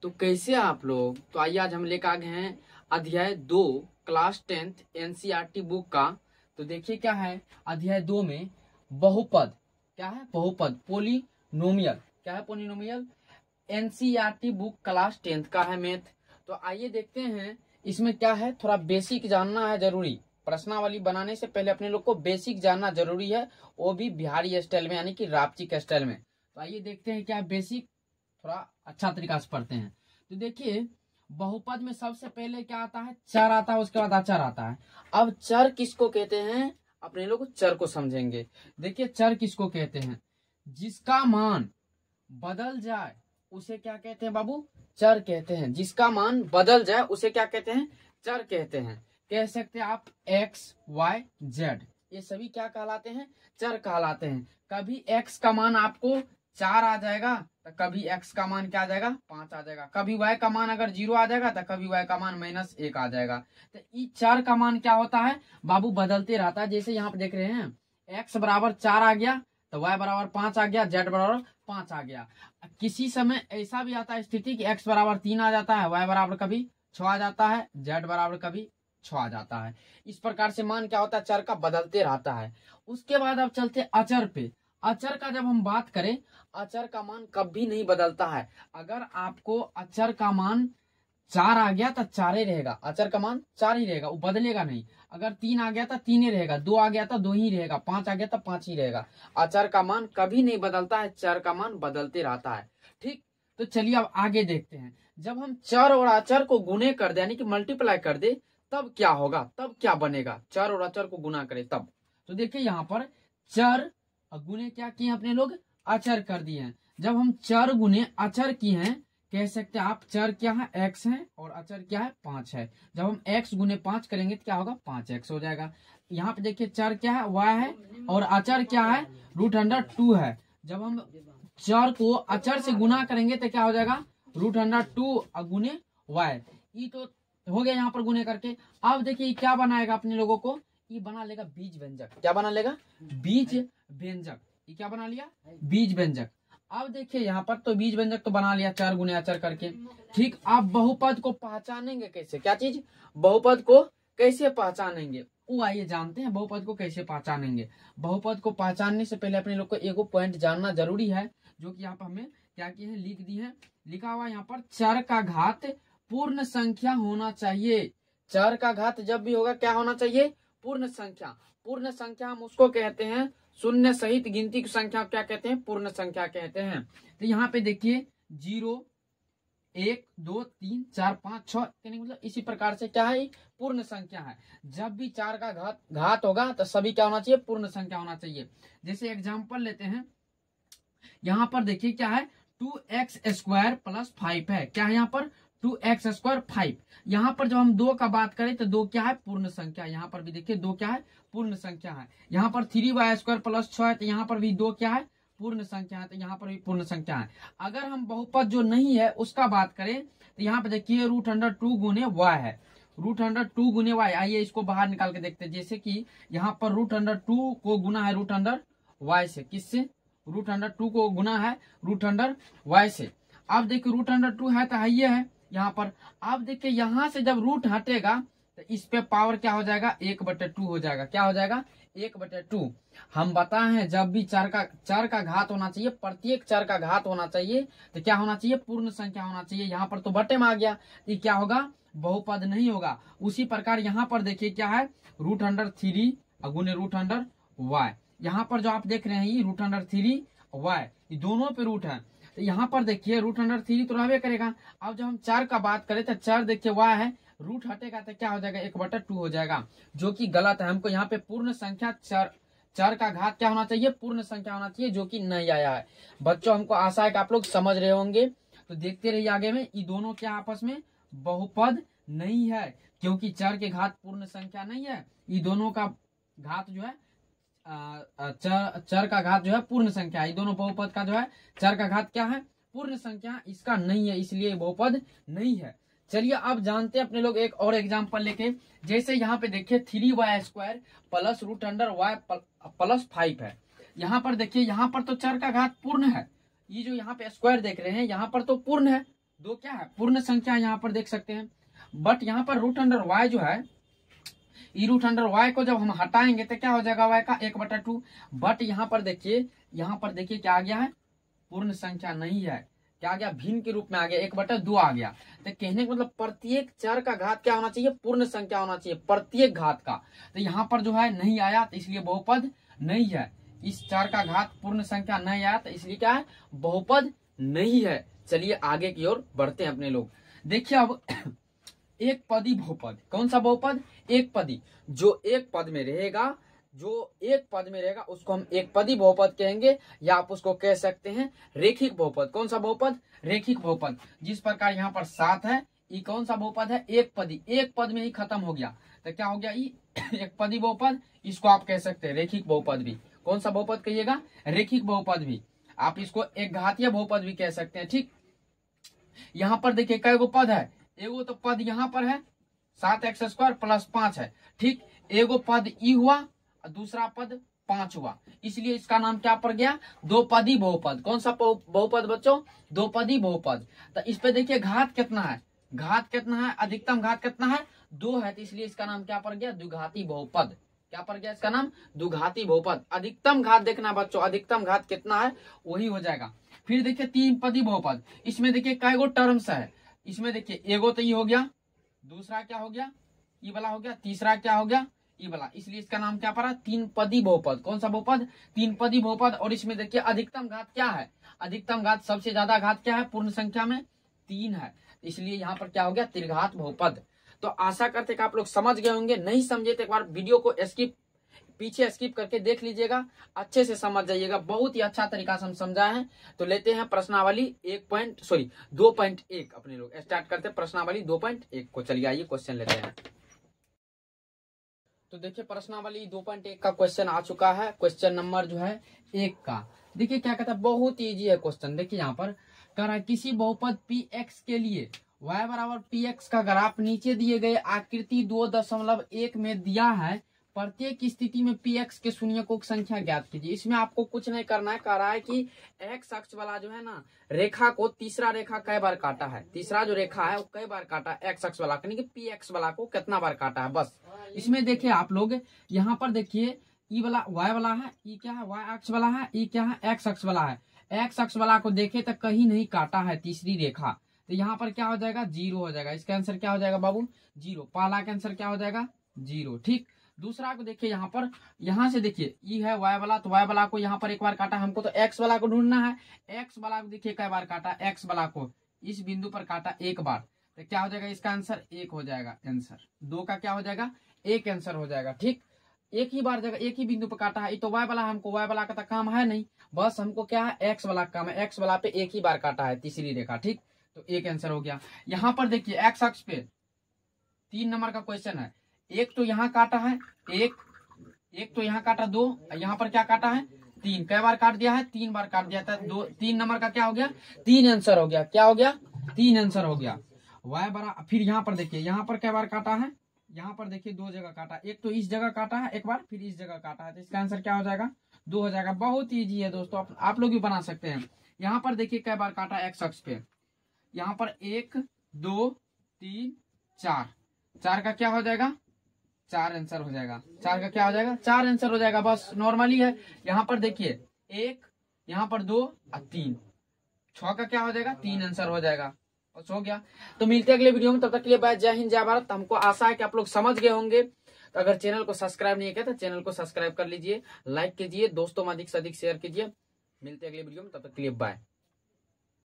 तो कैसे आप लोग। तो आइए आज हम लेकर आ गए हैं अध्याय 2 क्लास 10th एनसीईआरटी बुक का। तो देखिए क्या है अध्याय 2 में बहुपद। क्या है? बहुपद, पोलिनोमियल। क्या है? Polynomial. NCERT book class 10th का है मैथ। तो आइए देखते हैं इसमें क्या है। थोड़ा बेसिक जानना है जरूरी। प्रश्नावली बनाने से पहले अपने लोग को बेसिक जानना जरूरी है, वो भी बिहारी स्टाइल में यानी कि रापची के स्टाइल में। तो आइए देखते हैं क्या बेसिक, थोड़ा अच्छा तरीका से पढ़ते हैं। तो देखिए बहुपद में सबसे पहले क्या आता है? चर आता है, उसके बाद अचर आता है। अब चर किसको कहते हैं? अपने लोग चर को समझेंगे। देखिए चर किसको कहते हैं? जिसका मान बदल जाए उसे क्या कहते हैं बाबू? चर कहते हैं। जिसका मान बदल जाए उसे क्या कहते हैं? चर कहते हैं। कह सकते हैं आप एक्स वाई जेड, ये सभी क्या कहलाते हैं? चर कहलाते हैं। कभी एक्स का मान आपको 4 आ जाएगा तो कभी एक्स का मान क्या आ जाएगा? 5 आ जाएगा। कभी वाई का मान अगर 0 आ जाएगा तो कभी वाई का मान -1 आ जाएगा। तो इस चर का मान क्या होता है बाबू? बदलते रहता है। जैसे यहाँ पे देख रहे हैं एक्स बराबर 4 आ गया तो वाई बराबर 5 आ गया, जेड बराबर 5 आ गया। किसी समय ऐसा भी आता है स्थिति कि एक्स बराबर 3 आ जाता है, वाई बराबर कभी 6 आ जाता है, जेड बराबर कभी 6 आ जाता है। इस प्रकार से मान क्या होता है? चर का बदलते रहता है। उसके बाद अब चलते अचर पे। अचर का जब हम बात करें, अचर का मान कभी नहीं बदलता है। अगर आपको अचर का मान 4 आ गया तो 4 ही रहेगा। अचर का मान 4 ही रहेगा, वो बदलेगा नहीं। अगर 3 आ गया तो 3 ही रहेगा, 2 आ गया तो 2 ही रहेगा, 5 आ गया तो 5 ही रहेगा। अचर का मान कभी नहीं बदलता है, चर का मान बदलते रहता है। ठीक, तो चलिए अब आगे देखते हैं। जब हम चर और अचर को गुणे कर दे यानी कि मल्टीप्लाई कर दे तब क्या होगा? तब क्या बनेगा? चर और अचर को गुना करे तब। तो देखिए यहाँ पर चर गुणे क्या किए अपने लोग? अचर कर दिए हैं। जब हम चर गुणे अचर किए हैं, कह सकते हैं आप चर क्या है? एक्स है और अचर क्या है? 5 है। जब हम एक्स गुने 5 करेंगे तो क्या होगा? 5x हो जाएगा। यहाँ पे देखिए चर क्या है? y है और अचर क्या है? √2 है। जब हम चर को अचर से गुना करेंगे तो क्या हो जाएगा? √2 गुने y। ये तो हो गया यहाँ पर गुने करके। अब देखिए क्या बनाएगा अपने लोगों को? ये बना लेगा बीज व्यंजक। क्या बना लेगा? बीज व्यंजक। ये क्या बना लिया? बीज व्यंजक। अब देखिए यहाँ पर तो बीज व्यंजक तो बना लिया चर गुने अचर करके। ठीक, आप बहुपद को पहचानेंगे कैसे? क्या चीज? बहुपद को कैसे पहचानेंगे वो आइए जानते हैं। बहुपद को कैसे पहचानेंगे? बहुपद को पहचानने से पहले अपने लोग को एगो पॉइंट जानना जरूरी है, जो कि यहाँ पर हमें क्या किए हैं? लिख दी है। लिखा हुआ यहाँ पर चर का घात पूर्ण संख्या होना चाहिए। चर का घात जब भी होगा क्या होना चाहिए? पूर्ण संख्या। पूर्ण संख्या हम उसको कहते हैं, शून्य सहित गिनती की संख्या क्या कहते हैं? पूर्ण संख्या कहते हैं। तो यहाँ पे देखिए 0 1 2 3 4 5 6 मतलब इसी प्रकार से क्या है? पूर्ण संख्या है। जब भी 4 का घात होगा तो सभी क्या होना चाहिए? पूर्ण संख्या होना चाहिए। जैसे एग्जाम्पल लेते हैं, यहाँ पर देखिए क्या है? 2x² + 5 है। क्या है यहाँ पर? 2x² 5। यहाँ पर जब हम 2 का बात करें तो 2 क्या है? पूर्ण संख्या। यहाँ पर भी देखिए 2 क्या है? पूर्ण संख्या है। यहाँ पर 3y² + 6 है तो यहाँ पर भी 2 क्या है? पूर्ण संख्या है। तो यहाँ पर भी पूर्ण संख्या है। अगर हम बहुपद जो नहीं है उसका बात करें तो यहाँ पर देखिए √2 गुने y है। √2 गुने y। आइए इसको बाहर निकाल के देखते हैं। जैसे कि यहाँ पर √2 को गुना है √y से। किससे? √2 को गुना है √y से। अब देखिए √2 है तो ये है यहाँ पर। अब देखिए यहाँ से जब रूट हटेगा तो इस पे पावर क्या हो जाएगा? 1/2 हो जाएगा। क्या हो जाएगा? 1/2। हम बताए हैं जब भी चर का घात होना चाहिए, प्रत्येक चर का घात होना चाहिए तो क्या होना चाहिए? पूर्ण संख्या होना चाहिए। यहाँ पर तो बटे में आ गया, ये क्या होगा? बहुपद नहीं होगा। उसी प्रकार यहाँ पर देखिए क्या है? √3 गुने √y। यहाँ पर जो आप देख रहे हैं ये √3y, ये दोनों पे रूट है। तो यहाँ पर देखिए √3 तो रहबे करेगा। अब जब हम 4 का बात करें तो 4 देखिए y है, रूट हटेगा तो क्या हो जाएगा? 1/2 हो जाएगा, जो कि गलत है। हमको यहाँ पे पूर्ण संख्या चर का घात क्या होना चाहिए? पूर्ण संख्या होना चाहिए, जो कि नहीं आया है। बच्चों हमको आशा है कि आप लोग समझ रहे होंगे। तो देखते रहिए आगे में। ये दोनों क्या आपस में बहुपद नहीं है, क्योंकि चर के घात पूर्ण संख्या नहीं है। ये दोनों का घात जो है चर का घात जो है पूर्ण संख्या। ये दोनों बहुपद का जो है चर का घात क्या है? पूर्ण संख्या। इसका नहीं है, इसलिए बहुपद नहीं है। चलिए अब जानते हैं अपने लोग एक और एग्जांपल लेके। जैसे यहाँ पे देखिए 3y² + √y + 5 है। यहाँ पर देखिए यहाँ पर तो चर का घात पूर्ण है। ये जो यहाँ पे स्क्वायर देख रहे हैं यहाँ पर तो पूर्ण है, दो क्या है, पूर्ण संख्या यहाँ पर देख सकते हैं। बट यहाँ पर रूट अंडर वाई जो है, ई रूट अंडर वाई को जब हम हटाएंगे तो क्या हो जाएगा, वाई का 1/2। बट यहाँ पर देखिए क्या आ गया है, पूर्ण संख्या नहीं है, क्या आ गया, भिन्न के रूप में आ गया, 1/2 आ गया। तो कहने का मतलब प्रत्येक चर का घात क्या होना चाहिए, पूर्ण संख्या होना चाहिए प्रत्येक घात का। तो यहाँ पर जो है नहीं आया, तो इसलिए बहुपद नहीं है। इस चर का घात पूर्ण संख्या नहीं आया, तो इसलिए क्या है, बहुपद नहीं है। चलिए आगे की ओर बढ़ते हैं अपने लोग। देखिए अब एक पदी बहुपद, कौन सा बहुपद, एक पदी, जो एक पद में रहेगा, उसको हम एक पदी बहुपद कहेंगे, या आप उसको कह सकते हैं रेखिक बहुपद। कौन सा बहुपद, रेखिक बहुपद। जिस प्रकार यहाँ पर 7 है, ये कौन सा बहुपद है, एक पदी, एक पद में ही खत्म हो गया, तो क्या हो गया, ये एक पदी बहुपद। इसको आप कह सकते हैं रेखिक बहुपद भी। कौन सा बहुपद कहिएगा, रेखिक बहुपद भी। आप इसको एक घातीय बहुपद भी कह सकते हैं। ठीक, यहाँ पर देखिए कई गो पद है, एगो तो पद यहाँ पर है 7x² + 5 है। ठीक, एगो पद ई हुआ, दूसरा पद 5 हुआ, इसलिए इसका नाम क्या पड़ गया, दो पदी बहुपद। कौन सा बहुपद बच्चों, दो पदी बहुपद। तो इस पे देखिए घात कितना है, अधिकतम घात कितना है, 2 है, तो इसलिए इसका नाम क्या पड़ गया, द्विघाती बहुपद। क्या पड़ गया इसका नाम, द्विघाती बहुपद। अधिकतम घात देखना बच्चों, अधिकतम घात कितना है वही हो जाएगा। फिर देखिए 3 पदी बहुपद, इसमें देखिए कई गो टर्म्स है। इसमें देखिए एगो तो ये हो गया, दूसरा क्या हो गया, ई वाला हो गया, तीसरा क्या हो गया, ई वाला, इसलिए इसका नाम क्या पड़ा, 3 पदी बहुपद। कौन सा बहुपद, 3 पदी बहुपद। और इसमें देखिए अधिकतम घात क्या है, अधिकतम घात, सबसे ज्यादा घात क्या है पूर्ण संख्या में, 3 है, इसलिए यहाँ पर क्या हो गया, त्रिघात बहुपद। तो आशा करते कि आप लोग समझ गए होंगे। नहीं समझे तो एक बार वीडियो को पीछे स्किप करके देख लीजिएगा, अच्छे से समझ जाइएगा। बहुत ही अच्छा तरीका से हम समझाए हैं। तो लेते हैं प्रश्नावली 2.1 अपने लोग स्टार्ट करते हैं प्रश्नावली 2.1 को। चलिए आइए क्वेश्चन लेते हैं। तो देखिए प्रश्नावली 2.1 का क्वेश्चन आ चुका है। क्वेश्चन नंबर जो है 1 का, देखिए क्या कहता है, बहुत इजी है क्वेश्चन। देखिए यहाँ पर कह रहा है किसी बहुपद px के लिए y = px का ग्राफ नीचे दिए गए आकृति 2.1 में दिया है। प्रत्येक स्थिति में px के शून्यकों की संख्या ज्ञात कीजिए। इसमें आपको कुछ नहीं करना है, कह रहा है कि x अक्ष वाला जो है ना रेखा को, तीसरा रेखा कई बार काटा है, तीसरा जो रेखा है वो कई बार काटा है, x अक्ष वाला यानी कि px वाला को कितना बार काटा है, बस। इसमें देखिए आप लोग यहाँ पर देखिए ई वाला y वाला है, ई क्या है, y अक्ष वाला है, ई क्या है, x अक्ष वाला है। x अक्ष वाला को देखे तो कहीं नहीं काटा है तीसरी रेखा, तो यहाँ पर क्या हो जाएगा, 0 हो जाएगा। इसका आंसर क्या हो जाएगा बाबू, 0। पहला का आंसर क्या हो जाएगा, 0। ठीक, दूसरा को देखिए यहाँ पर, यहाँ से देखिए ई है y वाला, तो y वाला को यहाँ पर एक बार काटा, हमको तो x वाला को ढूंढना है। x वाला को देखिए कई बार काटा, x वाला को इस बिंदु पर काटा एक बार, तो क्या हो जाएगा, इसका आंसर 1 हो जाएगा। आंसर 2 का क्या हो जाएगा, 1 आंसर हो जाएगा। ठीक, एक ही बार जगह एक ही बिंदु पर काटा है, तो y वाला, हमको y वाला का तो काम है नहीं, बस हमको क्या है, x वाला काम है। x वाला पे एक ही बार काटा है तीसरी रेखा। ठीक, तो 1 आंसर हो गया। यहाँ पर देखिए x अक्ष पे 3 नंबर का क्वेश्चन है। एक तो यहाँ काटा है, एक तो यहाँ काटा 2, यहाँ पर क्या काटा है, 3। कई बार काट दिया है, 3 बार काट दिया था। 3 नंबर का क्या हो गया, 3 आंसर हो गया। क्या हो गया, 3 आंसर हो गया। y बड़ा, फिर यहाँ पर देखिए यहाँ पर कई बार काटा है, यहाँ पर देखिए 2 जगह काटा, एक तो इस जगह काटा है एक बार, फिर इस जगह काटा है, तो इसका आंसर क्या हो जाएगा, 2 हो जाएगा। बहुत ईजी है दोस्तों, आप लोग भी बना सकते हैं। यहाँ पर देखिए कई बार काटा x अक्ष पे, यहाँ पर 1 2 3 4, 4 का क्या हो जाएगा, 4 आंसर हो जाएगा। 4 का क्या हो जाएगा, 4 आंसर हो जाएगा, बस नॉर्मली है। यहाँ पर देखिए 1, यहाँ पर 2 और 3, 6 का क्या हो जाएगा, 3 आंसर हो जाएगा, बस हो गया। तो मिलते हैं अगले वीडियो में, तब तक के लिए बाय, जय हिंद जय भारत। हमको आशा है कि आप लोग समझ गए होंगे। तो अगर चैनल को सब्सक्राइब नहीं किया तो चैनल को सब्सक्राइब कर लीजिए, लाइक कीजिए, दोस्तों में अधिक से अधिक शेयर कीजिए। मिलते हैं अगले वीडियो में, तब तक के लिए बाय।